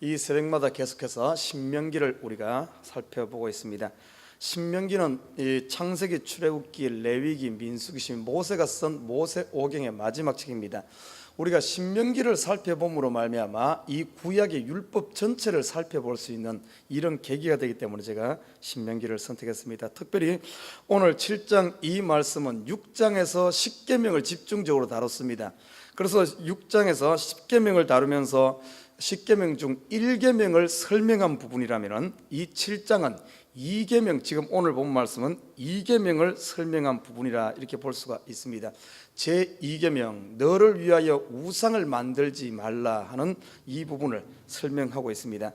이 새벽마다 계속해서 신명기를 우리가 살펴보고 있습니다. 신명기는 이 창세기, 출애굽기, 레위기, 민수기, 모세가 쓴 모세오경의 마지막 책입니다. 우리가 신명기를 살펴봄으로 말미암아 이 구약의 율법 전체를 살펴볼 수 있는 이런 계기가 되기 때문에 제가 신명기를 선택했습니다. 특별히 오늘 7장 이 말씀은 6장에서 10계명을 집중적으로 다뤘습니다. 그래서 6장에서 10계명을 다루면서 10계명 중 1계명을 설명한 부분이라면 이 7장은 2계명, 지금 오늘 본 말씀은 2계명을 설명한 부분이라 이렇게 볼 수가 있습니다. 제2계명, 너를 위하여 우상을 만들지 말라 하는 이 부분을 설명하고 있습니다.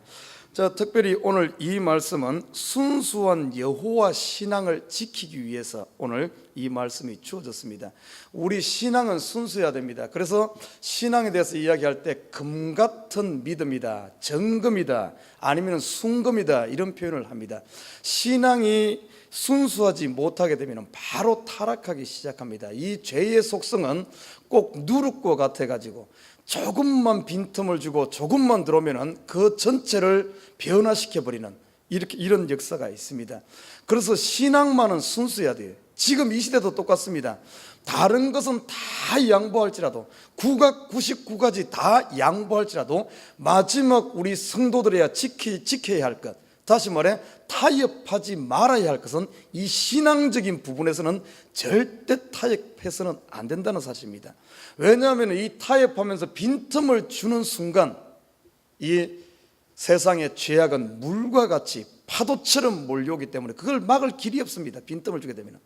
자, 특별히 오늘 이 말씀은 순수한 여호와 신앙을 지키기 위해서 오늘 이 말씀이 주어졌습니다. 우리 신앙은 순수해야 됩니다. 그래서 신앙에 대해서 이야기할 때 금 같은 믿음이다, 정금이다, 아니면 순금이다, 이런 표현을 합니다. 신앙이 순수하지 못하게 되면 바로 타락하기 시작합니다. 이 죄의 속성은 꼭 누룩과 같아가지고 조금만 빈틈을 주고 조금만 들어오면 그 전체를 변화시켜버리는 이런 역사가 있습니다. 그래서 신앙만은 순수해야 돼요. 지금 이 시대도 똑같습니다. 다른 것은 다 양보할지라도, 99가지 다 양보할지라도 마지막 우리 성도들이야 지켜야 할 것, 다시 말해 타협하지 말아야 할 것은 이 신앙적인 부분에서는 절대 타협해서는 안 된다는 사실입니다. 왜냐하면 이 타협하면서 빈틈을 주는 순간 이 세상의 죄악은 물과 같이 파도처럼 몰려오기 때문에 그걸 막을 길이 없습니다. 빈틈을 주게 되면.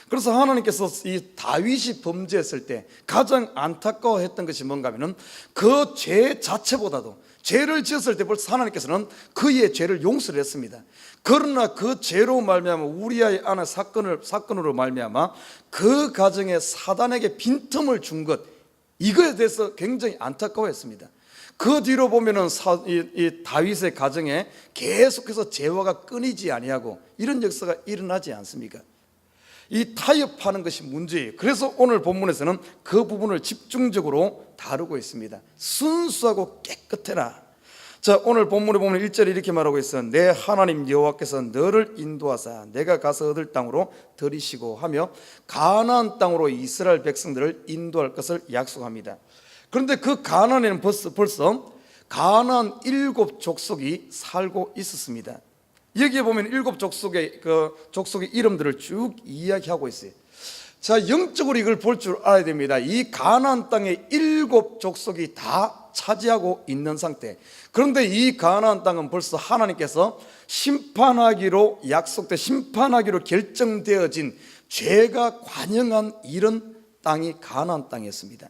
그래서 하나님께서 이 다윗이 범죄했을 때 가장 안타까워했던 것이 뭔가 하면 그 죄 자체보다도, 죄를 지었을 때 벌써 하나님께서는 그의 죄를 용서를 했습니다. 그러나 그 죄로 말미암아 우리아의 아내 사건으로 말미암아 그 가정에 사단에게 빈틈을 준 것, 이거에 대해서 굉장히 안타까워했습니다. 그 뒤로 보면은 이 다윗의 가정에 계속해서 재화가 끊이지 아니하고 이런 역사가 일어나지 않습니까? 이 타협하는 것이 문제예요. 그래서 오늘 본문에서는 그 부분을 집중적으로 다루고 있습니다. 순수하고 깨끗해라. 자, 오늘 본문에 보면 1절에 이렇게 말하고 있어요. 내 하나님 여호와께서 너를 인도하사 내가 가서 얻을 땅으로 들이시고 하며 가나안 땅으로 이스라엘 백성들을 인도할 것을 약속합니다. 그런데 그 가나안에는 벌써 가나안 7족속이 살고 있었습니다. 여기에 보면 7족속의 족속의 이름들을 쭉 이야기하고 있어요. 자, 영적으로 이걸 볼 줄 알아야 됩니다. 이 가나안 땅의 7족속이 다 차지하고 있는 상태. 그런데 이 가나안 땅은 벌써 하나님께서 심판하기로 심판하기로 결정되어진 죄가 관영한 이런 땅이 가나안 땅이었습니다.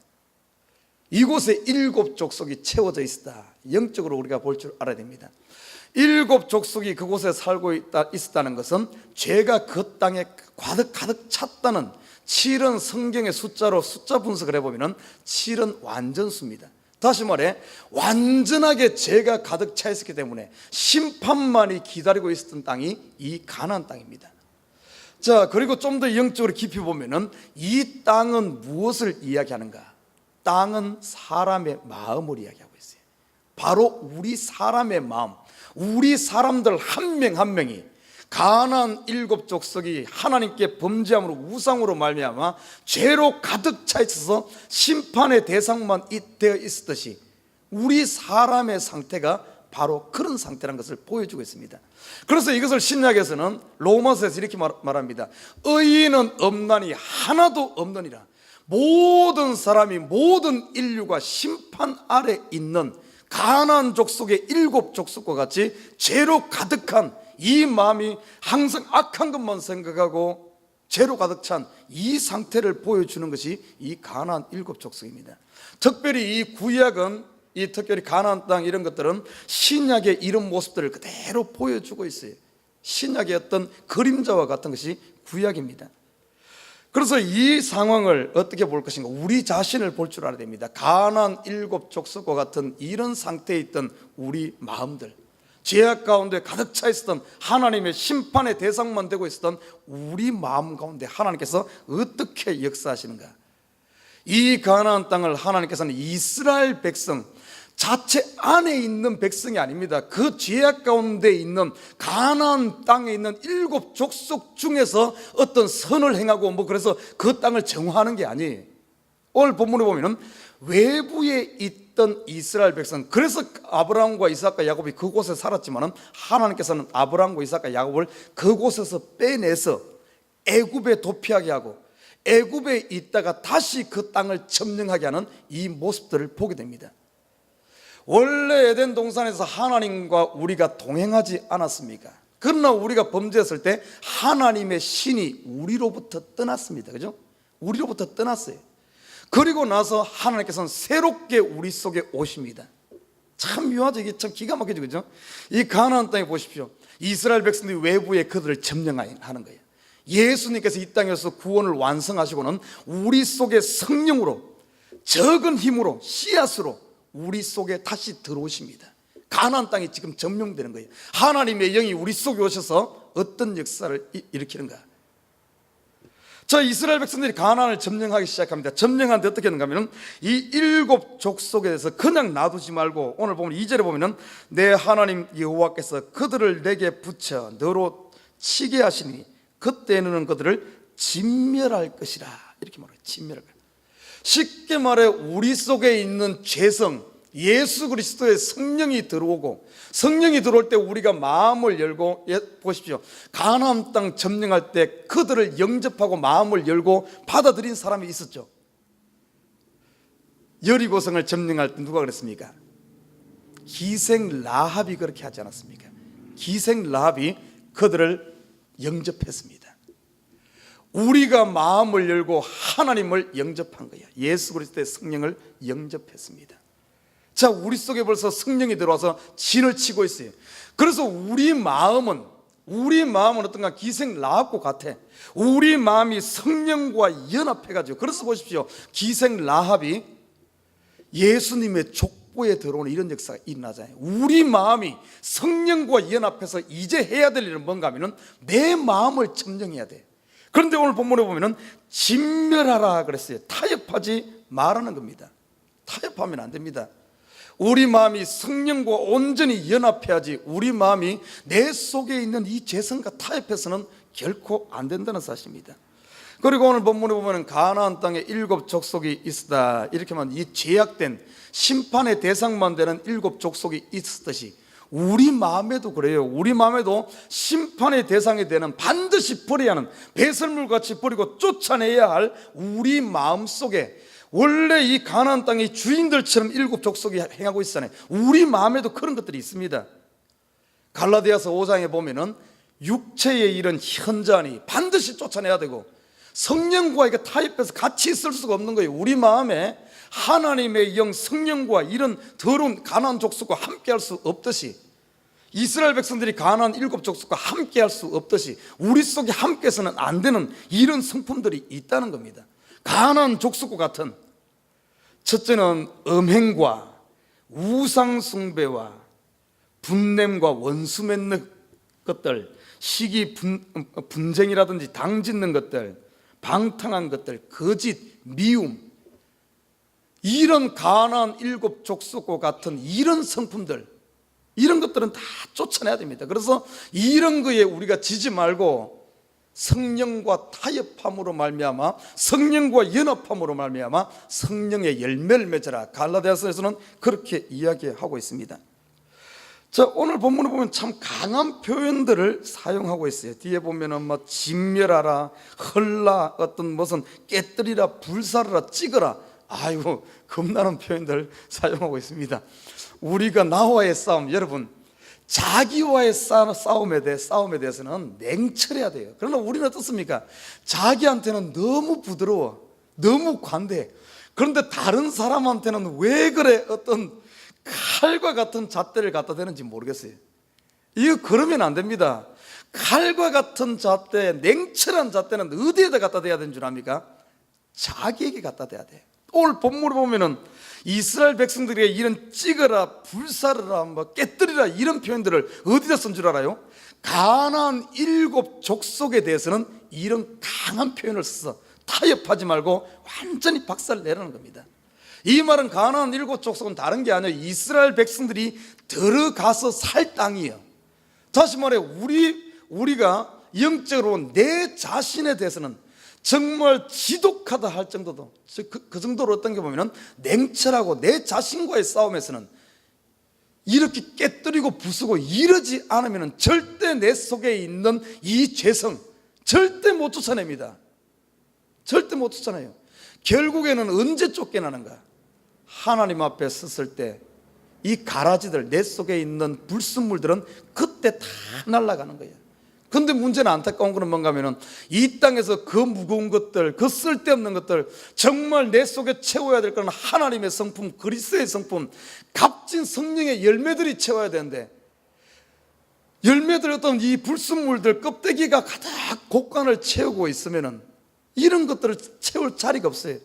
이곳에 7족속이 채워져 있었다. 영적으로 우리가 볼 줄 알아야 됩니다. 7족속이 그곳에 살고 있었다는 것은 죄가 그 땅에 가득 찼다는, 7은 성경의 숫자 분석을 해보면 7은 완전수입니다. 다시 말해 완전하게 죄가 가득 차 있었기 때문에 심판만이 기다리고 있었던 땅이 이 가나안 땅입니다. 자, 그리고 좀 더 영적으로 깊이 보면은 이 땅은 무엇을 이야기하는가? 땅은 사람의 마음을 이야기하고 있어요. 바로 우리 사람의 마음, 우리 사람들 한 명 한 명이 가나안 7족속이 하나님께 범죄함으로 우상으로 말미암아 죄로 가득 차 있어서 심판의 대상만 되어 있었듯이 우리 사람의 상태가 바로 그런 상태라는 것을 보여주고 있습니다. 그래서 이것을 신약에서는 로마서에서 이렇게 말합니다. 의인은 없나니 하나도 없느니라. 모든 사람이, 모든 인류가 심판 아래 있는 가나안 족속의 7족속과 같이 죄로 가득한 이 마음이 항상 악한 것만 생각하고 죄로 가득 찬 이 상태를 보여주는 것이 이 가나안 7족속입니다. 특별히 이 구약은, 특별히 가나안 땅 이런 것들은 신약의 이런 모습들을 그대로 보여주고 있어요. 신약의 어떤 그림자와 같은 것이 구약입니다. 그래서 이 상황을 어떻게 볼 것인가? 우리 자신을 볼 줄 알아야 됩니다. 가나안 7족속과 같은 이런 상태에 있던 우리 마음들, 죄악 가운데 가득 차 있었던, 하나님의 심판의 대상만 되고 있었던 우리 마음 가운데 하나님께서 어떻게 역사하시는가? 이 가나안 땅을 하나님께서는 이스라엘 백성, 자체 안에 있는 백성이 아닙니다. 그 죄악 가운데 있는 가나안 땅에 있는 7 족속 중에서 어떤 선을 행하고 그래서 그 땅을 정화하는 게 아니에요. 오늘 본문에 보면은 외부에 있던 이스라엘 백성, 그래서 아브라함과 이삭과 야곱이 그곳에 살았지만은 하나님께서는 아브라함과 이삭과 야곱을 그곳에서 빼내서 애굽에 도피하게 하고 애굽에 있다가 다시 그 땅을 점령하게 하는 이 모습들을 보게 됩니다. 원래 에덴 동산에서 하나님과 우리가 동행하지 않았습니까? 그러나 우리가 범죄했을 때 하나님의 신이 우리로부터 떠났습니다. 그죠? 우리로부터 떠났어요. 그리고 나서 하나님께서는 새롭게 우리 속에 오십니다. 참 묘하죠. 이게 참 기가 막히죠. 그죠? 이 가나안 땅에 보십시오. 이스라엘 백성들이 외부에 그들을 점령하는 거예요. 예수님께서 이 땅에서 구원을 완성하시고는 우리 속에 성령으로, 적은 힘으로, 씨앗으로 우리 속에 다시 들어오십니다. 가나안 땅이 지금 점령되는 거예요. 하나님의 영이 우리 속에 오셔서 어떤 역사를 일으키는가? 자, 이스라엘 백성들이 가나안을 점령하기 시작합니다. 점령하는데 어떻게 하는가 하면 이 7 족속에 대해서 그냥 놔두지 말고, 오늘 보면 2절에 보면은 내 하나님 여호와께서 그들을 내게 붙여 너로 치게 하시니 그때 너는 그들을 진멸할 것이라, 이렇게 말해요. 진멸할 것이라. 쉽게 말해 우리 속에 있는 죄성, 예수 그리스도의 성령이 들어오고, 성령이 들어올 때 우리가 마음을 열고, 보십시오. 가나안 땅 점령할 때 그들을 영접하고 마음을 열고 받아들인 사람이 있었죠. 여리고성을 점령할 때 누가 그랬습니까? 기생 라합이 그렇게 하지 않았습니까? 기생 라합이 그들을 영접했습니다. 우리가 마음을 열고 하나님을 영접한 거예요. 예수 그리스도의 성령을 영접했습니다. 자, 우리 속에 벌써 성령이 들어와서 진을 치고 있어요. 그래서 우리 마음은 어떤가? 기생 라합과 같아. 우리 마음이 성령과 연합해가지고, 그래서 보십시오. 기생 라합이 예수님의 족보에 들어오는 이런 역사가 일어나잖아요. 우리 마음이 성령과 연합해서 이제 해야 될 일은 뭔가 하면은 내 마음을 점령해야 돼. 그런데 오늘 본문에 보면은 진멸하라 그랬어요. 타협하지 말라는 겁니다. 타협하면 안 됩니다. 우리 마음이 성령과 온전히 연합해야지, 우리 마음이 내 속에 있는 이 죄성과 타협해서는 결코 안 된다는 사실입니다. 그리고 오늘 본문에 보면 가나안 땅에 7 족속이 있었다, 이렇게 하면 이 죄악된 심판의 대상만 되는 7 족속이 있었듯이 우리 마음에도 그래요. 우리 마음에도 심판의 대상이 되는, 반드시 버려야 하는, 배설물같이 버리고 쫓아내야 할 우리 마음 속에, 원래 이 가나안 땅의 주인들처럼 7 족속이 행하고 있잖아요. 우리 마음에도 그런 것들이 있습니다. 갈라디아서 5장에 보면은 육체의 일은 현저하니 반드시 쫓아내야 되고, 성령과 이게 타협해서 같이 있을 수가 없는 거예요. 우리 마음에 하나님의 영, 성령과 이런 더러운 가나안 족속과 함께 할 수 없듯이, 이스라엘 백성들이 가나안 7 족속과 함께 할 수 없듯이 우리 속에 함께해서는 안 되는 이런 성품들이 있다는 겁니다. 가나안 족속과 같은, 첫째는 음행과 우상 숭배와 분냄과 원수 맺는 것들, 시기 분쟁이라든지 당짓는 것들, 방탕한 것들, 거짓, 미움, 이런 가나안 7 족속과 같은 이런 성품들, 이런 것들은 다 쫓아내야 됩니다. 그래서 이런 거에 우리가 지지 말고 성령과 타협함으로 말미암아, 성령과 연합함으로 말미암아 성령의 열매를 맺어라. 갈라디아서에서는 그렇게 이야기하고 있습니다. 자, 오늘 본문을 보면 참 강한 표현들을 사용하고 있어요. 뒤에 보면은 뭐 진멸하라, 헐라, 어떤 무슨 깨뜨리라, 불사르라, 찍어라, 아이고 겁나는 표현들 사용하고 있습니다. 우리가 나와의 싸움, 여러분 자기와의 싸움에 대해서는 냉철해야 돼요. 그러나 우리는 어떻습니까? 자기한테는 너무 부드러워, 너무 관대해. 그런데 다른 사람한테는 왜 그래 어떤 칼과 같은 잣대를 갖다 대는지 모르겠어요. 이거 그러면 안 됩니다. 칼과 같은 잣대, 냉철한 잣대는 어디에다 갖다 대야 되는 줄 압니까? 자기에게 갖다 대야 돼. 오늘 본문을 보면은 이스라엘 백성들에게 이런 찍어라, 불사르라, 뭐 깨뜨리라 이런 표현들을 어디다 쓴 줄 알아요? 가나안 7 족속에 대해서는 이런 강한 표현을 써서 타협하지 말고 완전히 박살내라는 겁니다. 이 말은 가나안 7족속은 다른 게 아니에요. 이스라엘 백성들이 들어가서 살 땅이에요. 다시 말해 우리가 영적으로 내 자신에 대해서는 정말 지독하다 할 정도도, 그 정도로 어떤 게 보면 냉철하고 내 자신과의 싸움에서는 이렇게 깨뜨리고 부수고 이러지 않으면 절대 내 속에 있는 이 죄성 절대 못 쫓아냅니다. 절대 못 쫓아내요. 결국에는 언제 쫓겨나는가? 하나님 앞에 섰을 때 이 가라지들, 내 속에 있는 불순물들은 그때 다 날아가는 거예요. 근데 문제는, 안타까운 거는 뭔가 하면은 이 땅에서 그 무거운 것들, 그 쓸데없는 것들, 정말 내 속에 채워야 될 건 하나님의 성품, 그리스도의 성품, 값진 성령의 열매들이 채워야 되는데, 열매들, 어떤 이 불순물들, 껍데기가 가득 곡간을 채우고 있으면은 이런 것들을 채울 자리가 없어요.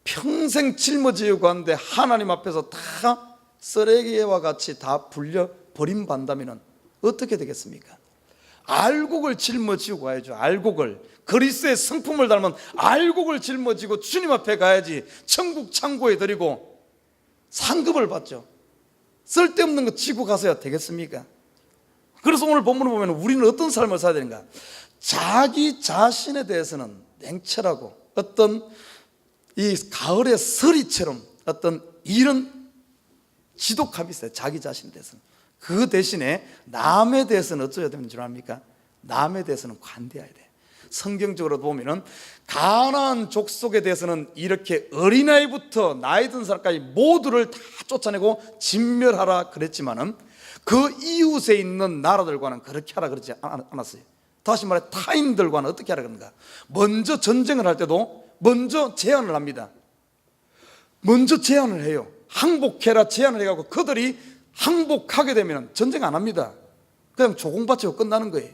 평생 짊어지고 하는데 하나님 앞에서 다 쓰레기와 같이 다 불려 버림받다면 어떻게 되겠습니까? 알곡을 짊어지고 가야죠. 알곡을, 그리스도의 성품을 닮은 알곡을 짊어지고 주님 앞에 가야지 천국 창고에 드리고 상급을 받죠. 쓸데없는 거 지고 가서야 되겠습니까? 그래서 오늘 본문을 보면 우리는 어떤 삶을 살아야 되는가? 자기 자신에 대해서는 냉철하고 어떤 이 가을의 서리처럼 어떤 이런 지독함이 있어요. 자기 자신에 대해서는. 그 대신에 남에 대해서는 어쩌야 되는 줄 압니까? 남에 대해서는 관대해야 돼. 성경적으로 보면은 가나안 족속에 대해서는 이렇게 어린아이부터 나이 든 사람까지 모두를 다 쫓아내고 진멸하라 그랬지만은 그 이웃에 있는 나라들과는 그렇게 하라 그러지 않았어요. 다시 말해 타인들과는 어떻게 하라 그런가? 먼저 전쟁을 할 때도 먼저 제안을 합니다. 먼저 제안을 해요. 항복해라 제안을 해가지고 그들이 항복하게 되면 전쟁 안 합니다. 그냥 조공바치고 끝나는 거예요.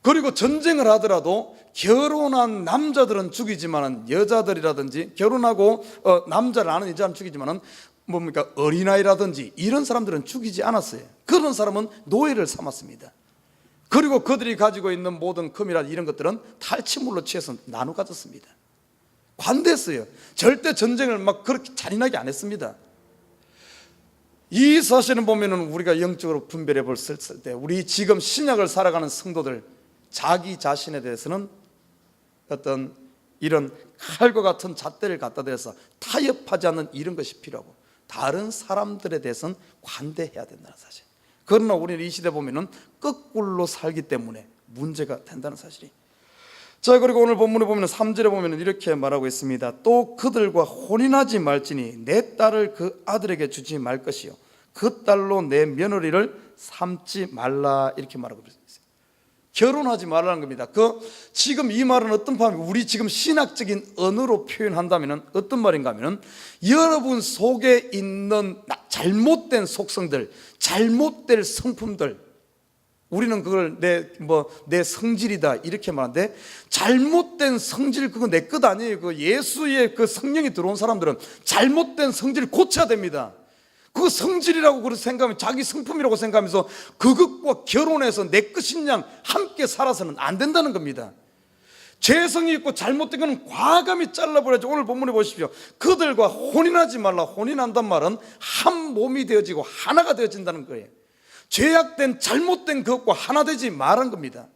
그리고 전쟁을 하더라도 결혼한 남자들은 죽이지만은 여자들이라든지 결혼하고 남자를 아는 여자는 죽이지만은 뭡니까 어린아이라든지 이런 사람들은 죽이지 않았어요. 그런 사람은 노예를 삼았습니다. 그리고 그들이 가지고 있는 모든 금이라 이런 것들은 탈취물로 취해서 나눠 가졌습니다. 관대했어요. 절대 전쟁을 막 그렇게 잔인하게 안 했습니다. 이 사실을 보면은 우리가 영적으로 분별해 볼 때 우리 지금 신약을 살아가는 성도들 자기 자신에 대해서는 어떤 이런 칼과 같은 잣대를 갖다 대서 타협하지 않는 이런 것이 필요하고 다른 사람들에 대해서는 관대해야 된다는 사실. 그러나 우리는 이 시대 보면은 거꾸로 살기 때문에 문제가 된다는 사실이. 자, 그리고 오늘 본문에 보면 3절에 보면 이렇게 말하고 있습니다. 또 그들과 혼인하지 말지니 내 딸을 그 아들에게 주지 말 것이요 그 딸로 내 며느리를 삼지 말라 이렇게 말하고 있어요. 결혼하지 말라는 겁니다. 지금 이 말은 어떤 말입니까? 우리 지금 신학적인 언어로 표현한다면 어떤 말인가 하면 여러분 속에 있는 잘못된 속성들, 잘못된 성품들, 우리는 그걸 내 성질이다 이렇게 말하는데 잘못된 성질 그거 내 것 아니에요. 그 예수의 그 성령이 들어온 사람들은 잘못된 성질을 고쳐야 됩니다. 그 성질이라고 그렇게 생각하면 자기 성품이라고 생각하면서 그것과 결혼해서 내 것인 양 함께 살아서는 안 된다는 겁니다. 죄성이 있고 잘못된 것은 과감히 잘라버려야지. 오늘 본문에 보십시오. 그들과 혼인하지 말라. 혼인한단 말은 한 몸이 되어지고 하나가 되어진다는 거예요. 죄악된 잘못된 것과 하나 되지 말한 겁니다.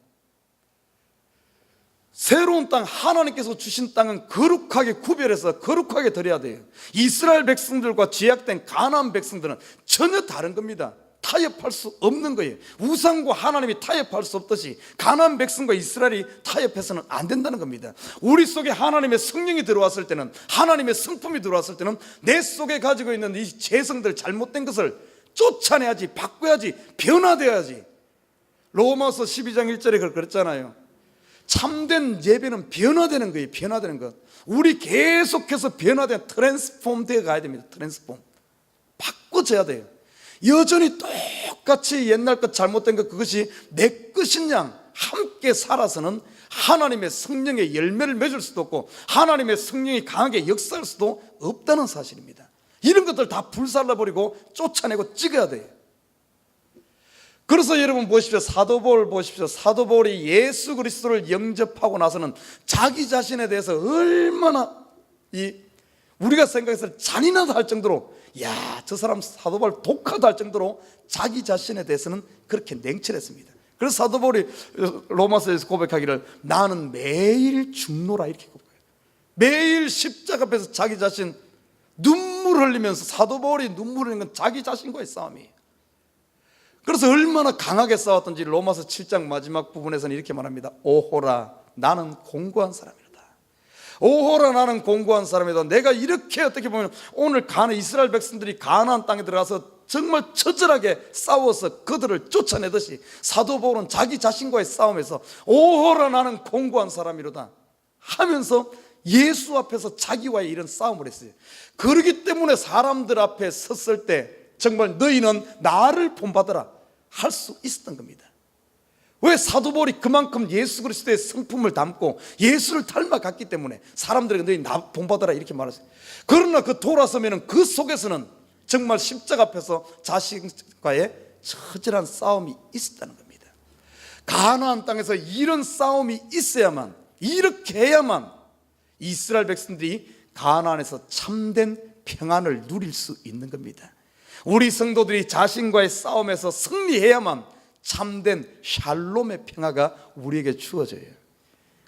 새로운 땅, 하나님께서 주신 땅은 거룩하게 구별해서 거룩하게 드려야 돼요. 이스라엘 백성들과 죄악된 가나안 백성들은 전혀 다른 겁니다. 타협할 수 없는 거예요. 우상과 하나님이 타협할 수 없듯이 가나안 백성과 이스라엘이 타협해서는 안 된다는 겁니다. 우리 속에 하나님의 성령이 들어왔을 때는, 하나님의 성품이 들어왔을 때는 내 속에 가지고 있는 이 죄성들, 잘못된 것을 쫓아내야지, 바꿔야지, 변화되어야지. 로마서 12장 1절에 그랬잖아요. 참된 예배는 변화되는 거예요. 변화되는 것. 우리 계속해서 변화된 트랜스폼 되어 가야 됩니다. 트랜스폼. 바꿔져야 돼요. 여전히 똑같이 옛날 것 잘못된 것 그것이 내 것인 양 함께 살아서는 하나님의 성령의 열매를 맺을 수도 없고 하나님의 성령이 강하게 역사할 수도 없다는 사실입니다. 이런 것들 다 불살라버리고 쫓아내고 찍어야 돼요. 그래서 여러분 보십시오. 사도 바울 보십시오. 사도 바울이 예수 그리스도를 영접하고 나서는 자기 자신에 대해서 얼마나 우리가 생각해서 잔인하다 할 정도로, 야, 저 사람 사도 바울 독하다 할 정도로 자기 자신에 대해서는 그렇게 냉철했습니다. 그래서 사도 바울이 로마서에서 고백하기를 나는 매일 죽노라 이렇게 고백해요. 매일 십자가 앞에서 자기 자신 눈물 흘리면서, 사도 바울이 눈물 흘리는 건 자기 자신과의 싸움이에요. 그래서 얼마나 강하게 싸웠던지 로마서 7장 마지막 부분에서는 이렇게 말합니다. 오호라 나는 공고한 사람이로다. 오호라 나는 공고한 사람이다. 내가 이렇게 어떻게 보면 오늘 이스라엘 백성들이 가나안 땅에 들어가서 정말 처절하게 싸워서 그들을 쫓아내듯이 사도 바울은 자기 자신과의 싸움에서 오호라 나는 공고한 사람이로다 하면서 예수 앞에서 자기와의 이런 싸움을 했어요. 그렇기 때문에 사람들 앞에 섰을 때 정말 너희는 나를 본받으라 할 수 있었던 겁니다. 왜? 사도 바울이 그만큼 예수 그리스도의 성품을 담고 예수를 닮아갔기 때문에 사람들에게 너희 나 본받아라 이렇게 말했어요. 그러나 그 돌아서면 그 속에서는 정말 십자가 앞에서 자신과의 처절한 싸움이 있었다는 겁니다. 가나안 땅에서 이런 싸움이 있어야만, 이렇게 해야만 이스라엘 백성들이 가나안에서 참된 평안을 누릴 수 있는 겁니다. 우리 성도들이 자신과의 싸움에서 승리해야만 참된 샬롬의 평화가 우리에게 주어져요.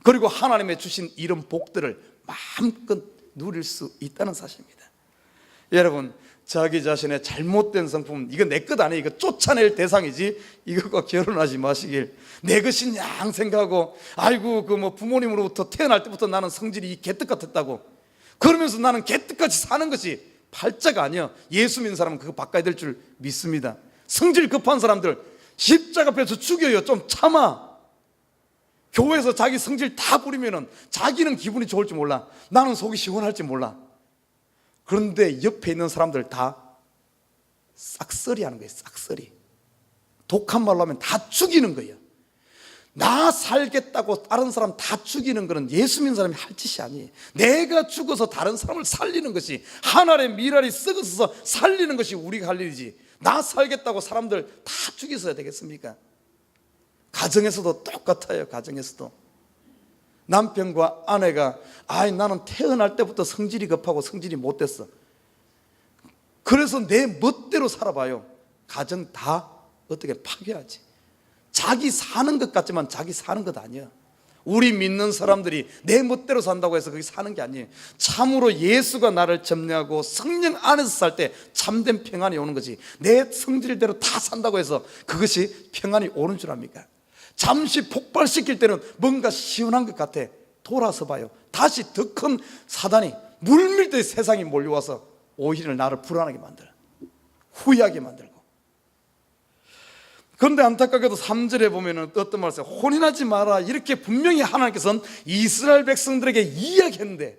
그리고 하나님의 주신 이런 복들을 마음껏 누릴 수 있다는 사실입니다. 여러분, 자기 자신의 잘못된 성품, 이거 내 것 아니에요. 이거 쫓아낼 대상이지 이것과 결혼하지 마시길. 내 것인 양 생각하고, 아이고 그 부모님으로부터 태어날 때부터 나는 성질이 이 개떡 같았다고 그러면서 나는 개떡같이 사는 것이 팔자가 아니야. 예수 믿는 사람은 그거 바꿔야 될 줄 믿습니다. 성질 급한 사람들 십자가 앞에서 죽여요. 좀 참아. 교회에서 자기 성질 다 부리면은 자기는 기분이 좋을지 몰라. 나는 속이 시원할지 몰라. 그런데 옆에 있는 사람들 다 싹쓸이 하는 거예요. 싹쓸이. 독한 말로 하면 다 죽이는 거예요. 나 살겠다고 다른 사람 다 죽이는 것은 예수 믿는 사람이 할 짓이 아니에요. 내가 죽어서 다른 사람을 살리는 것이, 하늘의 미랄이 썩어서 살리는 것이 우리가 할 일이지, 나 살겠다고 사람들 다 죽이셔야 되겠습니까? 가정에서도 똑같아요. 가정에서도 남편과 아내가 나는 태어날 때부터 성질이 급하고 성질이 못됐어, 그래서 내 멋대로 살아봐요. 가정 다 어떻게 파괴하지. 자기 사는 것 같지만 자기 사는 것 아니야. 우리 믿는 사람들이 내 멋대로 산다고 해서 그게 사는 게 아니에요. 참으로 예수가 나를 점령하고 성령 안에서 살 때 참된 평안이 오는 거지, 내 성질대로 다 산다고 해서 그것이 평안이 오는 줄 압니까? 잠시 폭발시킬 때는 뭔가 시원한 것 같아. 돌아서 봐요. 다시 더 큰 사단이 물밀듯이 세상이 몰려와서 오히려 나를 불안하게 만들어, 후회하게 만들고. 그런데 안타깝게도 3절에 보면 어떤 말을 써요? 혼인하지 마라 이렇게 분명히 하나님께서는 이스라엘 백성들에게 이야기했는데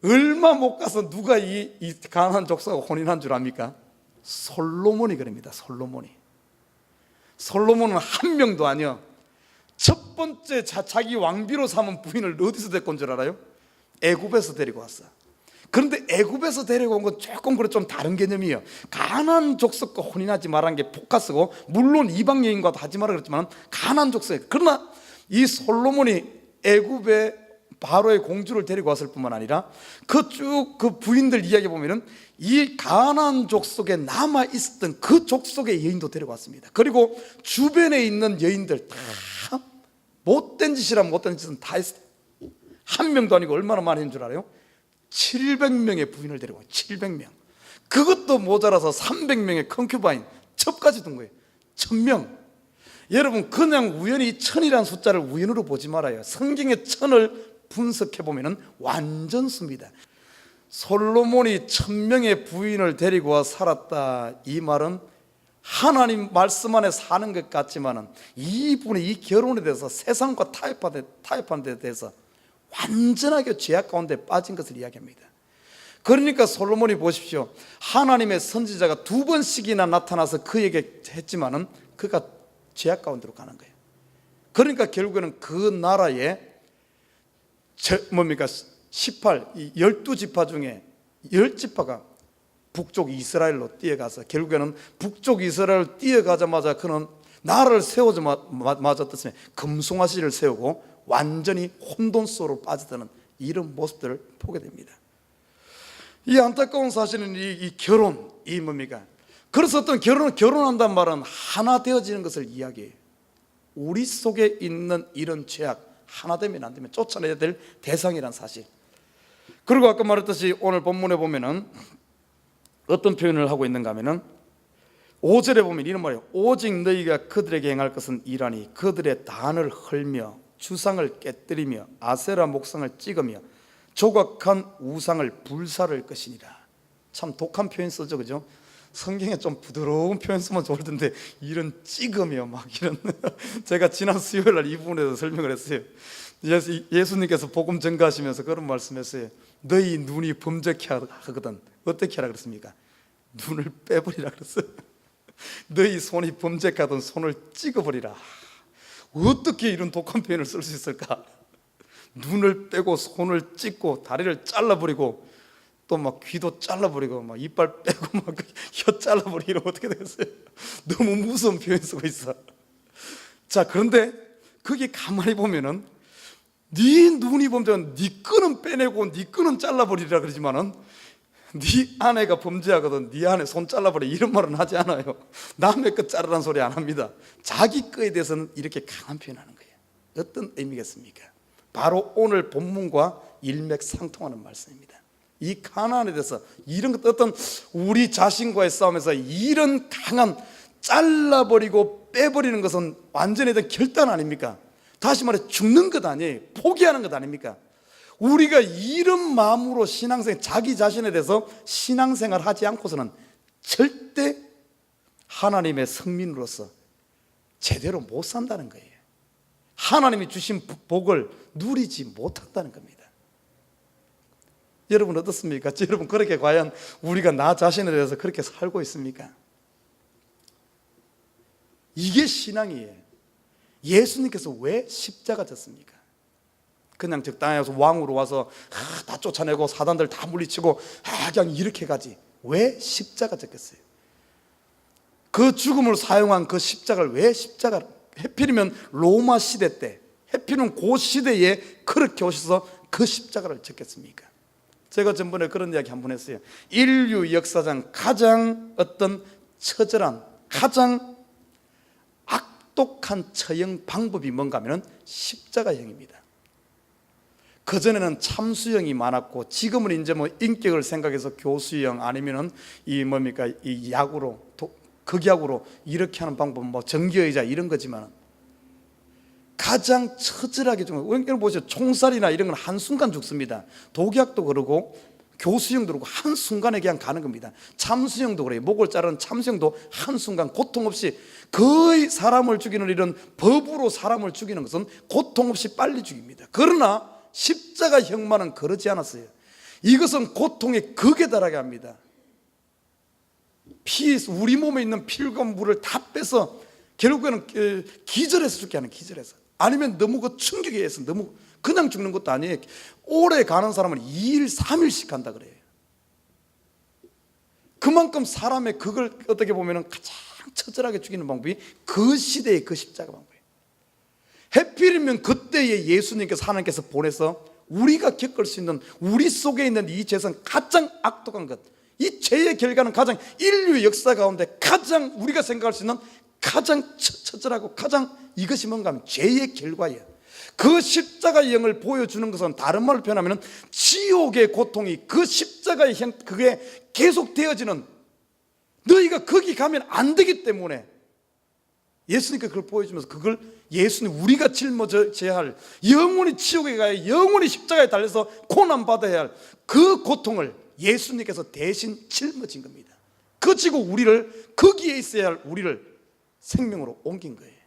얼마 못 가서 누가 이 가나안 족속과 혼인한 줄 압니까? 솔로몬이 그럽니다. 솔로몬은 한 명도 아니요, 첫 번째 자기 왕비로 삼은 부인을 어디서 데리고 온 줄 알아요? 애굽에서 데리고 왔어. 그런데 애굽에서 데려온 건 조금 좀 다른 개념이에요. 가나안 족속과 혼인하지 말라는 게 포커스고, 물론 이방 여인과도 하지 말라 그랬지만 가나안 족속이에요. 그러나 이 솔로몬이 애굽의 바로의 공주를 데리고 왔을 뿐만 아니라 그 부인들 이야기 보면은 이 가나안 족속에 남아 있었던 그 족속의 여인도 데려왔습니다. 그리고 주변에 있는 여인들 다 못된 짓이란 못된 짓은 다 했어요. 한 명도 아니고 얼마나 많이 했는 줄 알아요? 700명의 부인을 데리고 와요. 700명. 그것도 모자라서 300명의 컨큐바인 첩까지 둔 거예요. 1000명. 여러분, 그냥 우연히 1000이라는 숫자를 우연으로 보지 말아요. 성경의 1000을 분석해 보면 완전 수입니다. 솔로몬이 1000명의 부인을 데리고 와 살았다, 이 말은 하나님 말씀 안에 사는 것 같지만은 이분이 이 결혼에 대해서 세상과 타협하는 데 대해서 완전하게 죄악 가운데 빠진 것을 이야기합니다. 그러니까 솔로몬이 보십시오. 하나님의 선지자가 2번씩이나 나타나서 그에게 했지만은 그가 죄악 가운데로 가는 거예요. 그러니까 결국에는 그 나라에 12지파 중에 10지파가 북쪽 이스라엘로 뛰어가서 결국에는 북쪽 이스라엘 뛰어가자마자 그는 나라를 세우자마자 금송아지를 세우고 완전히 혼돈 속으로 빠져드는 이런 모습들을 보게 됩니다. 이 안타까운 사실은 이 결혼, 이 뭡니까? 그래서 어떤 결혼한다는 말은 하나 되어지는 것을 이야기해요. 우리 속에 있는 이런 죄악, 하나 되면 안 되면 쫓아내야 될 대상이란 사실. 그리고 아까 말했듯이 오늘 본문에 보면은 어떤 표현을 하고 있는가 하면은 5절에 보면 이런 말이에요. 오직 너희가 그들에게 행할 것은 이라니 그들의 단을 헐며 주상을 깨뜨리며 아세라 목상을 찍으며 조각한 우상을 불사를 것이니라. 참 독한 표현 쓰죠, 그죠? 성경에 좀 부드러운 표현 쓰면 좋을 텐데 이런 찍으며 막 이런 제가 지난 수요일 날 이 부분에서 설명을 했어요. 예수님께서 복음 전가하시면서 그런 말씀했어요. 너희 눈이 범죄케 하거든 어떻게 하라 그랬습니까? 눈을 빼버리라 그랬어요. 너희 손이 범죄케 하던 손을 찍어버리라. 어떻게 이런 독한 표현을 쓸 수 있을까? 눈을 빼고 손을 찍고 다리를 잘라버리고 또 막 귀도 잘라버리고 막 이빨 빼고 막 혀 잘라버리고 이러면 어떻게 되겠어요? 너무 무서운 표현 쓰고 있어. 자, 그런데 거기 가만히 보면은 네 눈이 범죄하면 네 끈은 빼내고 네 끈은 잘라버리라 그러지만은 네 아내가 범죄하거든 네 아내 손 잘라버려 이런 말은 하지 않아요. 남의 거 자르라는 소리 안 합니다. 자기 거에 대해서는 이렇게 강한 표현하는 거예요. 어떤 의미겠습니까? 바로 오늘 본문과 일맥상통하는 말씀입니다. 이 가나안에 대해서 이런 것, 어떤 우리 자신과의 싸움에서 이런 강한 잘라버리고 빼버리는 것은 완전히 된 결단 아닙니까? 다시 말해 죽는 것 아니에요. 포기하는 것 아닙니까? 우리가 이런 마음으로 신앙생활, 자기 자신에 대해서 신앙생활 하지 않고서는 절대 하나님의 성민으로서 제대로 못 산다는 거예요. 하나님이 주신 복을 누리지 못한다는 겁니다. 여러분 어떻습니까? 여러분 그렇게 과연 우리가 나 자신에 대해서 그렇게 살고 있습니까? 이게 신앙이에요. 예수님께서 왜 십자가 졌습니까? 그냥 적당히 와서 왕으로 와서 다 쫓아내고 사단들 다 물리치고 그냥 이렇게 가지. 왜 십자가 졌겠어요? 그 죽음을 사용한 그 십자가를 왜 십자가, 해필이면 로마 시대 때, 해필이면 그 시대에 그렇게 오셔서 그 십자가를 졌겠습니까? 제가 전번에 그런 이야기 한 번 했어요. 인류 역사상 가장 어떤 처절한, 가장 악독한 처형 방법이 뭔가 하면 십자가형입니다. 그전에는 참수형이 많았고 지금은 이제 뭐 인격을 생각해서 교수형 아니면은 이 뭡니까 이 약으로 극약으로 이렇게 하는 방법은 뭐 전기의자 이런 거지만 가장 처절하게 좀 여러분 보세요. 총살이나 이런 건 한순간 죽습니다. 독약도 그러고 교수형도 그러고 한순간에 그냥 가는 겁니다. 참수형도 그래요. 목을 자르는 참수형도 한순간 고통 없이 거의 사람을 죽이는 이런 법으로 사람을 죽이는 것은 고통 없이 빨리 죽입니다. 그러나 십자가형만은 그러지 않았어요. 이것은 고통의 극에 달하게 합니다. 우리 몸에 있는 피과 물을 다 빼서 결국에는 기절해서 죽게 하는, 기절해서. 아니면 너무 그 충격에 의해서 너무 그냥 죽는 것도 아니에요. 오래 가는 사람은 2일, 3일씩 간다 그래요. 그만큼 사람의 그걸 어떻게 보면 가장 처절하게 죽이는 방법이 그 시대의 그 십자가 방법이에요. 해필이면 그때의 예수님께서 하나님께서 보내서 우리가 겪을 수 있는 우리 속에 있는 이 죄는 가장 악독한 것, 이 죄의 결과는 가장 인류 역사 가운데 가장 우리가 생각할 수 있는 가장 처절하고 가장 이것이 뭔가 하면 죄의 결과예요. 그 십자가의 영을 보여주는 것은 다른 말로 표현하면 지옥의 고통이 그 십자가의 형 그게 계속 되어지는, 너희가 거기 가면 안 되기 때문에 예수님께서 그걸 보여주면서 그걸 예수님 우리가 짊어져야 할, 영원히 지옥에 가야 영원히 십자가에 달려서 고난받아야 할 그 고통을 예수님께서 대신 짊어진 겁니다. 그 지고 우리를 거기에 있어야 할 우리를 생명으로 옮긴 거예요.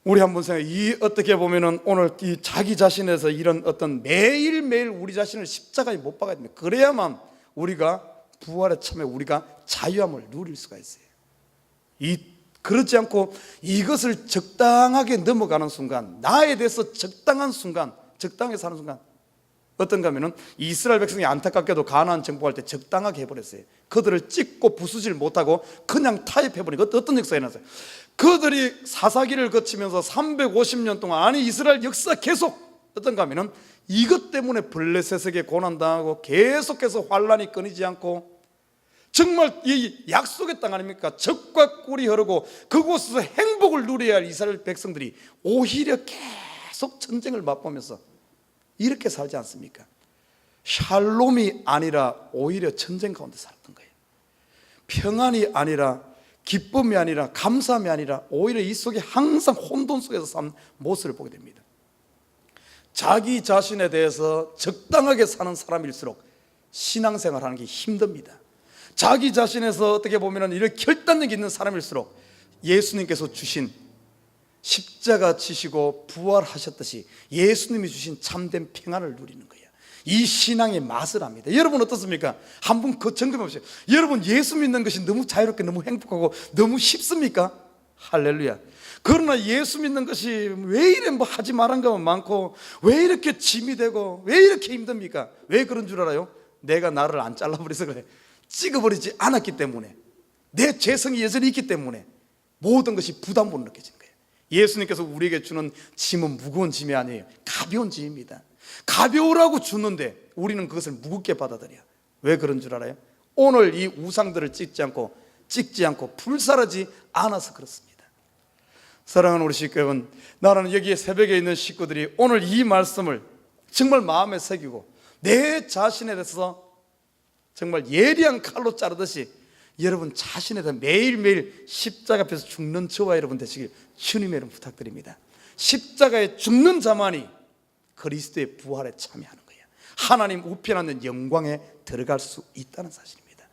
우리 한번 생각해. 이 어떻게 보면은 오늘 이 자기 자신에서 이런 어떤 매일매일 우리 자신을 십자가에 못 박아야 됩니다. 그래야만 우리가 부활의 참에 우리가 자유함을 누릴 수가 있어요. 그렇지 않고 이것을 적당하게 넘어가는 순간, 나에 대해서 적당한 순간, 적당하게 사는 순간 어떤가 하면은 이스라엘 백성이 안타깝게도 가나안 정복할 때 적당하게 해버렸어요. 그들을 찍고 부수질 못하고 그냥 타협해버리고 어떤 역사가 일어났어요. 그들이 사사기를 거치면서 350년 동안, 아니 이스라엘 역사 계속 어떤가 하면은 이것 때문에 블레셋에게 고난당하고 계속해서 환란이 끊이지 않고, 정말 이 약속의 땅 아닙니까? 적과 꿀이 흐르고 그곳에서 행복을 누려야 할 이스라엘 백성들이 오히려 계속 전쟁을 맛보면서 이렇게 살지 않습니까? 샬롬이 아니라 오히려 전쟁 가운데 살았던 거예요. 평안이 아니라, 기쁨이 아니라, 감사함이 아니라 오히려 이 속에 항상 혼돈 속에서 산 모습을 보게 됩니다. 자기 자신에 대해서 적당하게 사는 사람일수록 신앙생활하는 게 힘듭니다. 자기 자신에서 어떻게 보면 이런 결단력 있는 사람일수록 예수님께서 주신 십자가 지시고 부활하셨듯이 예수님이 주신 참된 평안을 누리는 거예요. 이 신앙의 맛을 압니다. 여러분 어떻습니까? 한번 그 점검해 보세요. 여러분 예수 믿는 것이 너무 자유롭게 너무 행복하고 너무 쉽습니까? 할렐루야. 그러나 예수 믿는 것이 왜 이래 뭐 하지 말한 것만 많고 왜 이렇게 짐이 되고 왜 이렇게 힘듭니까? 왜 그런 줄 알아요? 내가 나를 안 잘라버려서 그래. 찍어버리지 않았기 때문에, 내 죄성이 여전히 있기 때문에 모든 것이 부담으로 느껴지는 거예요. 예수님께서 우리에게 주는 짐은 무거운 짐이 아니에요. 가벼운 짐입니다. 가벼우라고 주는데 우리는 그것을 무겁게 받아들여요. 왜 그런 줄 알아요? 오늘 이 우상들을 찍지 않고 불살하지 않아서 그렇습니다. 사랑하는 우리 식구 여러분, 나는 여기에 새벽에 있는 식구들이 오늘 이 말씀을 정말 마음에 새기고 내 자신에 대해서 정말 예리한 칼로 자르듯이 여러분 자신에 대해 매일매일 십자가 앞에서 죽는 저와 여러분 되시길 주님의 이름 부탁드립니다. 십자가에 죽는 자만이 그리스도의 부활에 참여하는 거예요. 하나님 우편하는 영광에 들어갈 수 있다는 사실입니다.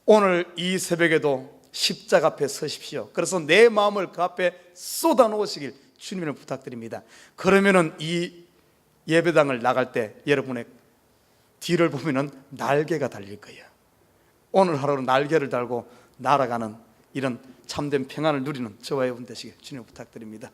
오늘 이 새벽에도 십자가 앞에 서십시오. 그래서 내 마음을 그 앞에 쏟아 놓으시길 주님을 부탁드립니다. 그러면은 이 예배당을 나갈 때 여러분의 뒤를 보면은 날개가 달릴 거예요. 오늘 하루는 날개를 달고 날아가는 이런 참된 평안을 누리는 저와 여러분 되시길 주님 부탁드립니다.